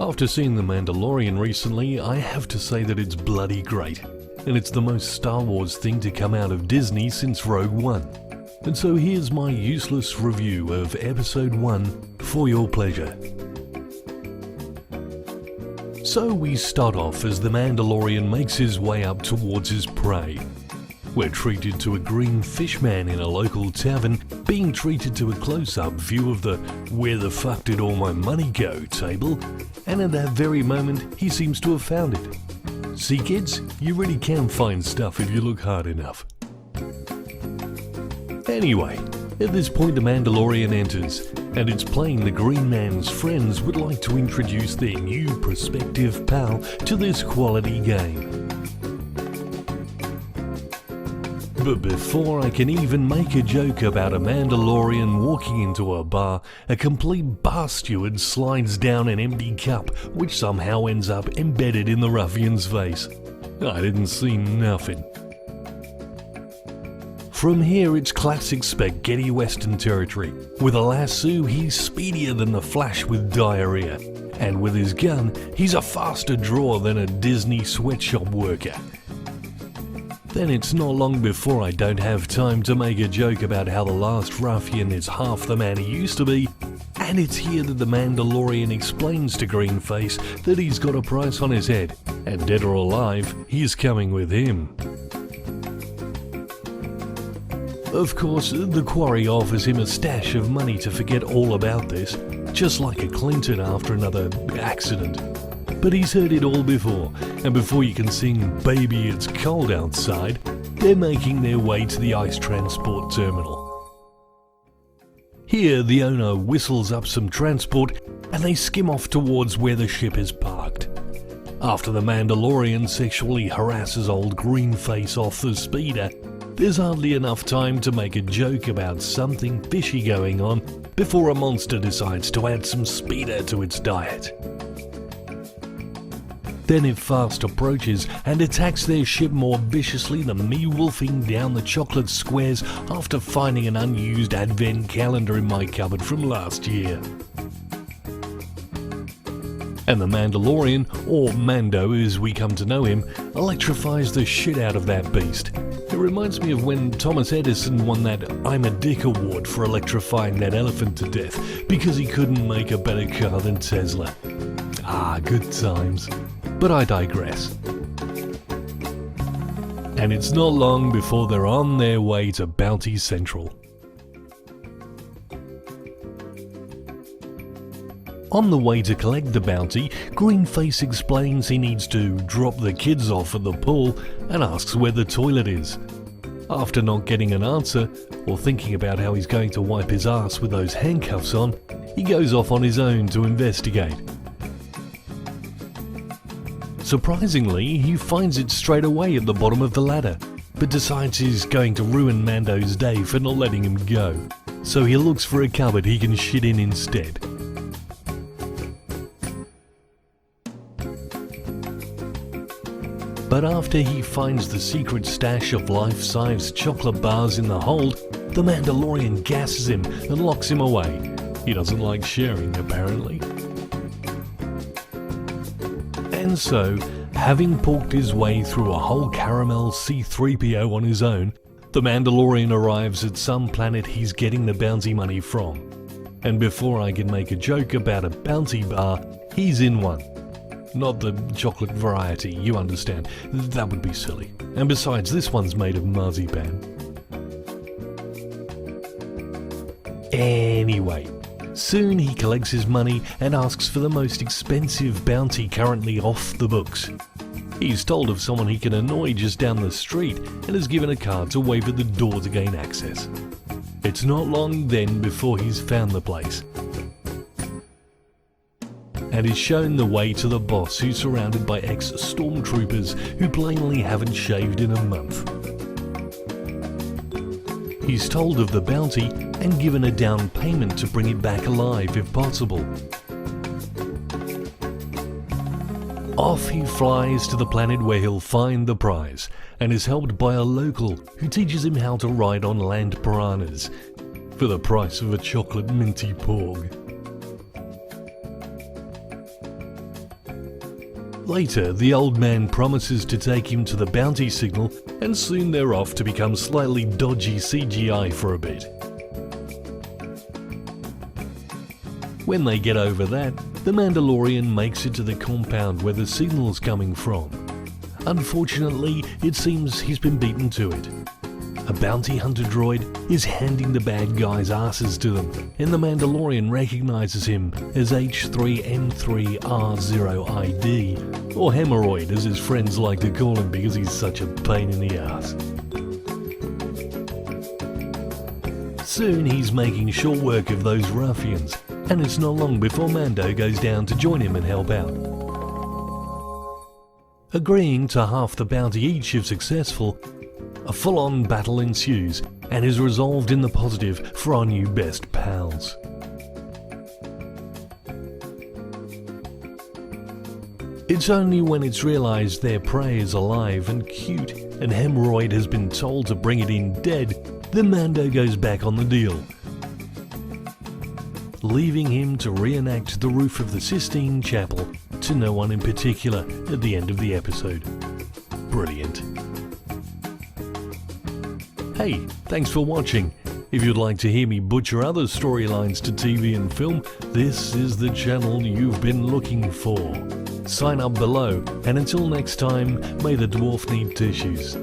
After seeing The Mandalorian recently, I have to say that it's bloody great, and it's the most Star Wars thing to come out of Disney since Rogue One. And so here's my useless review of Episode 1 for your pleasure. So we start off as the Mandalorian makes his way up towards his prey. We're treated to a green fish man in a local tavern, being treated to a close-up view of the "where the fuck did all my money go" table, and at that very moment he seems to have found it. See kids, you really can find stuff if you look hard enough. Anyway, at this point the Mandalorian enters, and it's plain the Green Man's friends would like to introduce their new prospective pal to this quality game. But before I can even make a joke about a Mandalorian walking into a bar, a complete bar steward slides down an empty cup, which somehow ends up embedded in the ruffian's face. I didn't see nothing. From here it's classic spaghetti western territory. With a lasso he's speedier than the Flash with diarrhea, and with his gun he's a faster drawer than a Disney sweatshop worker. Then it's not long before I don't have time to make a joke about how the last ruffian is half the man he used to be, and it's here that the Mandalorian explains to Greenface that he's got a price on his head, and dead or alive, he's coming with him. Of course, the quarry offers him a stash of money to forget all about this, just like a Clinton after another accident. But he's heard it all before, and before you can sing "Baby It's Cold Outside," they're making their way to the ice transport terminal. Here the owner whistles up some transport and they skim off towards where the ship is parked. After the Mandalorian sexually harasses old Greenface off the speeder, there's hardly enough time to make a joke about something fishy going on before a monster decides to add some speeder to its diet. Then it fast approaches and attacks their ship more viciously than me wolfing down the chocolate squares after finding an unused advent calendar in my cupboard from last year. And the Mandalorian, or Mando as we come to know him, electrifies the shit out of that beast. It reminds me of when Thomas Edison won that "I'm a Dick" award for electrifying that elephant to death because he couldn't make a better car than Tesla. Ah, good times. But I digress. And it's not long before they're on their way to Bounty Central. On the way to collect the bounty, Greenface explains he needs to drop the kids off at the pool and asks where the toilet is. After not getting an answer, or thinking about how he's going to wipe his ass with those handcuffs on, he goes off on his own to investigate. Surprisingly, he finds it straight away at the bottom of the ladder, but decides he's going to ruin Mando's day for not letting him go, so he looks for a cupboard he can shit in instead. But after he finds the secret stash of life-size chocolate bars in the hold, the Mandalorian gasses him and locks him away. He doesn't like sharing, apparently. And so, having porked his way through a whole caramel C-3PO on his own, the Mandalorian arrives at some planet he's getting the bounty money from. And before I can make a joke about a bounty bar, he's in one. Not the chocolate variety, you understand. That would be silly. And besides, this one's made of marzipan. Anyway, soon he collects his money and asks for the most expensive bounty currently off the books. He's told of someone he can annoy just down the street and is given a card to wave at the door to gain access. It's not long then before he's found the place and is shown the way to the boss, who's surrounded by ex-stormtroopers who plainly haven't shaved in a month. He's told of the bounty and given a down payment to bring it back alive if possible. Off he flies to the planet where he'll find the prize, and is helped by a local who teaches him how to ride on land piranhas for the price of a chocolate minty porg. Later, the old man promises to take him to the bounty signal, and soon they're off to become slightly dodgy CGI for a bit. When they get over that, the Mandalorian makes it to the compound where the signal's coming from. Unfortunately, it seems he's been beaten to it. A bounty hunter droid is handing the bad guys' asses to them, and the Mandalorian recognizes him as H3N3R0ID, or Hemorrhoid as his friends like to call him because he's such a pain in the ass. Soon he's making short work of those ruffians, and it's not long before Mando goes down to join him and help out. Agreeing to half the bounty each if successful, a full-on battle ensues and is resolved in the positive for our new best pals. It's only when it's realised their prey is alive and cute and Hemorrhoid has been told to bring it in dead that Mando goes back on the deal, leaving him to reenact the roof of the Sistine Chapel to no one in particular at the end of the episode. Brilliant. Hey, thanks for watching. If you'd like to hear me butcher other storylines to TV and film, this is the channel you've been looking for. Sign up below, and until next time, may the dwarf need tissues.